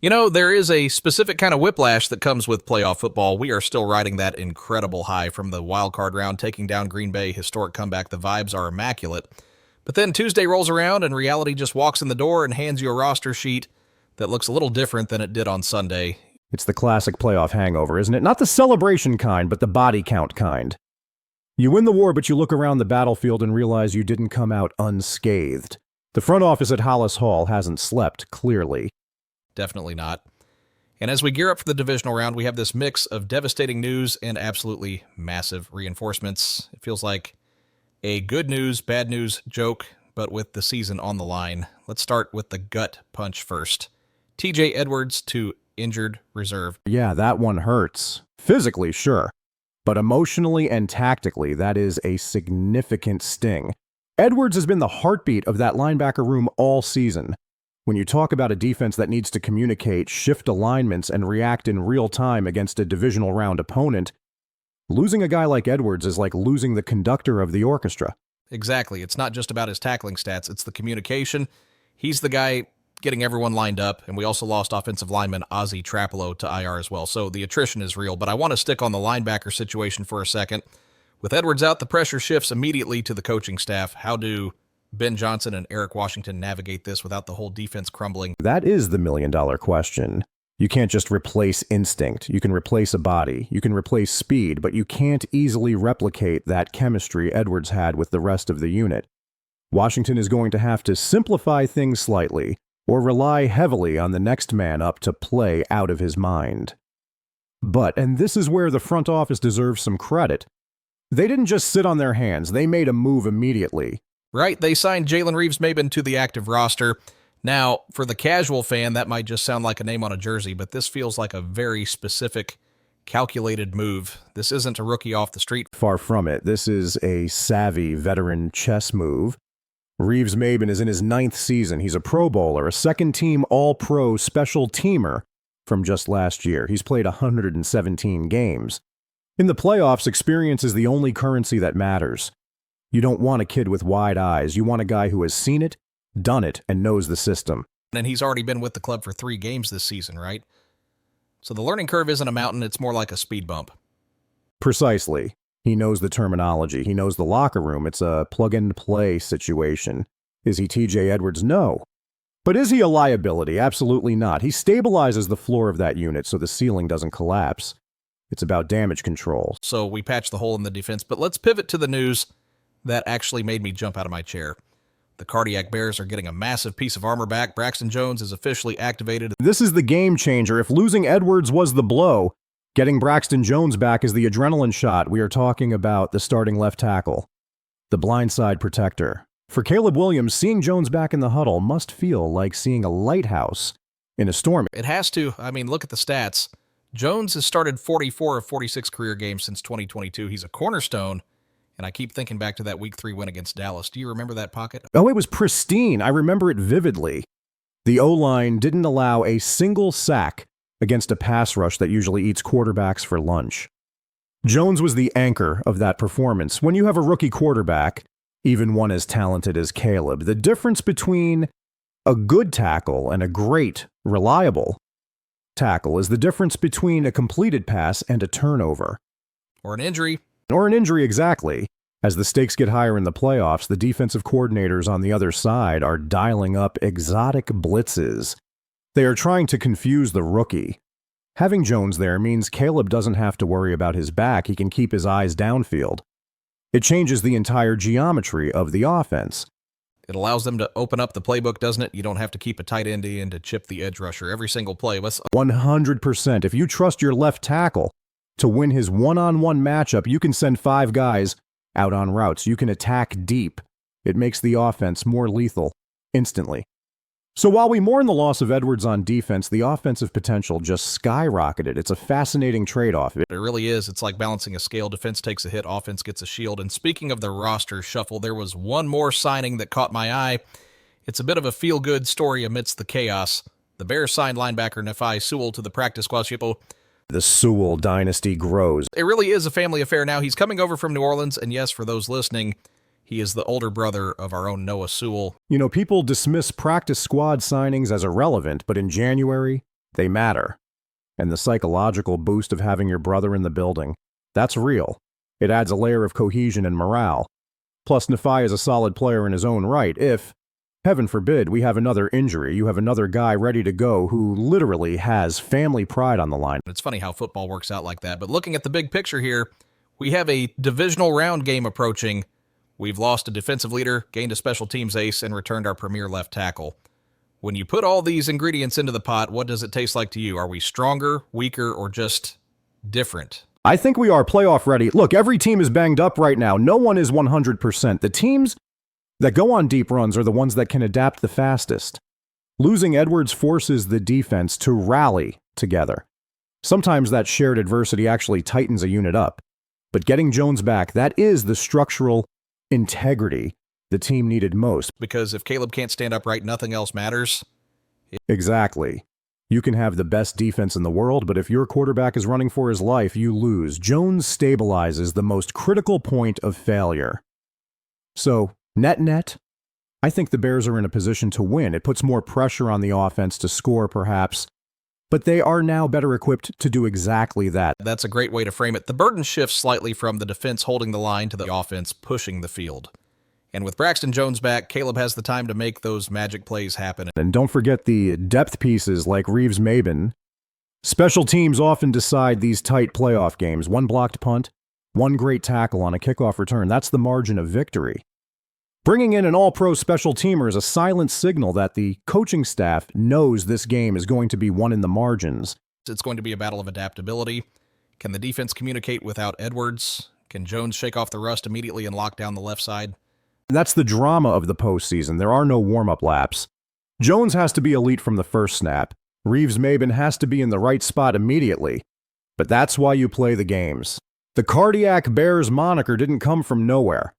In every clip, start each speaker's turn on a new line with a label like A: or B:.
A: You know, there is a specific kind of whiplash that comes with playoff football. We are still riding that incredible high from the wild card round, taking down Green Bay, historic comeback. The vibes are immaculate. But then Tuesday rolls around and reality just walks in the door and hands you a roster sheet that looks a little different than it did on Sunday.
B: It's the classic playoff hangover, isn't it? Not the celebration kind, but the body count kind. You win the war, but you look around the battlefield and realize you didn't come out unscathed. The front office at Hollis Hall hasn't slept, clearly.
A: Definitely not. And as we gear up for the divisional round, we have this mix of devastating news and absolutely massive reinforcements. It feels like a good news, bad news joke, but with the season on the line. Let's start with the gut punch first. TJ Edwards to injured reserve.
B: Yeah, that one hurts. Physically, sure. But emotionally and tactically, that is a significant sting. Edwards has been the heartbeat of that linebacker room all season. When you talk about a defense that needs to communicate, shift alignments, and react in real time against a divisional round opponent, losing a guy like Edwards is like losing the conductor of the orchestra.
A: Exactly. It's not just about his tackling stats. It's the communication. He's the guy getting everyone lined up, and we also lost offensive lineman Ozzie Trapelo to IR as well, so the attrition is real. But I want to stick on the linebacker situation for a second. With Edwards out, the pressure shifts immediately to the coaching staff. How do Ben Johnson and Eric Washington navigate this without the whole defense crumbling?
B: That is the million-dollar question. You can't just replace instinct. You can replace a body. You can replace speed, but you can't easily replicate that chemistry Edwards had with the rest of the unit. Washington is going to have to simplify things slightly, or rely heavily on the next man up to play out of his mind. But, and this is where the front office deserves some credit, they didn't just sit on their hands, they made a move immediately.
A: Right, they signed Jalen Reeves-Maybin to the active roster. Now, for the casual fan, that might just sound like a name on a jersey, but this feels like a very specific, calculated move. This isn't a rookie off the street.
B: Far from it. This is a savvy veteran chess move. Reeves-Maybin is in his 9th season. He's a Pro Bowler, a second-team All-Pro special teamer from just last year. He's played 117 games. In the playoffs, experience is the only currency that matters. You don't want a kid with wide eyes. You want a guy who has seen it, done it, and knows the system.
A: And he's already been with the club for 3 games this season, right? So the learning curve isn't a mountain, it's more like a speed bump.
B: Precisely. He knows the terminology. He knows the locker room. It's a plug-and-play situation. Is he TJ Edwards? No. But is he a liability? Absolutely not. He stabilizes the floor of that unit so the ceiling doesn't collapse. It's about damage control.
A: So we patched the hole in the defense, but let's pivot to the news that actually made me jump out of my chair. The Cardiac Bears are getting a massive piece of armor back. Braxton Jones is officially activated.
B: This is the game changer. If losing Edwards was the blow, getting Braxton Jones back is the adrenaline shot. We are talking about the starting left tackle, the blindside protector. For Caleb Williams, seeing Jones back in the huddle must feel like seeing a lighthouse in a storm.
A: It has to. I mean, look at the stats. Jones has started 44 of 46 career games since 2022. He's a cornerstone, and I keep thinking back to that Week 3 win against Dallas. Do you remember that pocket?
B: Oh, it was pristine. I remember it vividly. The O-line didn't allow a single sack against a pass rush that usually eats quarterbacks for lunch. Jones was the anchor of that performance. When you have a rookie quarterback, even one as talented as Caleb, the difference between a good tackle and a great, reliable tackle is the difference between a completed pass and a turnover.
A: Or an injury.
B: Or an injury, exactly. As the stakes get higher in the playoffs, the defensive coordinators on the other side are dialing up exotic blitzes. They are trying to confuse the rookie. Having Jones there means Caleb doesn't have to worry about his back. He can keep his eyes downfield. It changes the entire geometry of the offense.
A: It allows them to open up the playbook, doesn't it? You don't have to keep a tight end in to chip the edge rusher every single play.
B: 100%. If you trust your left tackle to win his one-on-one matchup, you can send 5 guys out on routes. You can attack deep. It makes the offense more lethal instantly. So while we mourn the loss of Edwards on defense, the offensive potential just skyrocketed. It's a fascinating trade-off.
A: It really is. It's like balancing a scale. Defense takes a hit, offense gets a shield. And speaking of the roster shuffle, there was one more signing that caught my eye. It's a bit of a feel-good story amidst the chaos. The Bears signed linebacker Nephi Sewell to the practice squad.
B: The Sewell dynasty grows.
A: It really is a family affair now. He's coming over from New Orleans, and yes, for those listening, he is the older brother of our own Noah Sewell.
B: You know, people dismiss practice squad signings as irrelevant, but in January, They matter. And the psychological boost of having your brother in the building, that's real. It adds a layer of cohesion and morale. Plus, Nephi is a solid player in his own right. If, heaven forbid, we have another injury, you have another guy ready to go who literally has family pride on the line.
A: It's funny how football works out like that. But looking at the big picture here, we have a divisional round game approaching. We've lost a defensive leader, gained a special teams ace, and returned our premier left tackle. When you put all these ingredients into the pot, what does it taste like to you? Are we stronger, weaker, or just different?
B: I think we are playoff ready. Look, every team is banged up right now. No one is 100%. The teams that go on deep runs are the ones that can adapt the fastest. Losing Edwards forces the defense to rally together. Sometimes that shared adversity actually tightens a unit up. But getting Jones back, that is the structural integrity the team needed most.
A: Because if Caleb can't stand upright, nothing else matters.
B: Exactly. You can have the best defense in the world, but if your quarterback is running for his life, you lose. Jones stabilizes the most critical point of failure. So, net, I think the Bears are in a position to win. It puts more pressure on the offense to score, perhaps, but they are now better equipped to do exactly that.
A: That's a great way to frame it. The burden shifts slightly from the defense holding the line to the offense pushing the field. And with Braxton Jones back, Caleb has the time to make those magic plays happen.
B: And don't forget the depth pieces like Reeves-Maybin. Special teams often decide these tight playoff games. One blocked punt, one great tackle on a kickoff return. That's the margin of victory. Bringing in an all-pro special teamer is a silent signal that the coaching staff knows this game is going to be won in the margins.
A: It's going to be a battle of adaptability. Can the defense communicate without Edwards? Can Jones shake off the rust immediately and lock down the left side?
B: That's the drama of the postseason. There are no warm-up laps. Jones has to be elite from the first snap. Reeves-Maybin has to be in the right spot immediately. But that's why you play the games. The Cardiac Bears moniker didn't come from nowhere.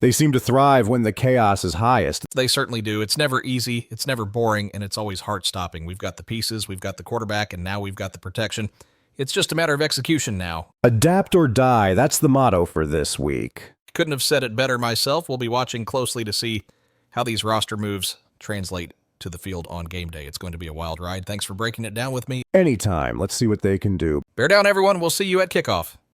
B: They seem to thrive when the chaos is highest.
A: They certainly do. It's never easy, it's never boring, and it's always heart-stopping. We've got the pieces, we've got the quarterback, and now we've got the protection. It's just a matter of execution now.
B: Adapt or die, that's the motto for this week.
A: Couldn't have said it better myself. We'll be watching closely to see how these roster moves translate to the field on game day. It's going to be a wild ride. Thanks for breaking it down with me.
B: Anytime. Let's see what they can do.
A: Bear down, everyone. We'll see you at kickoff.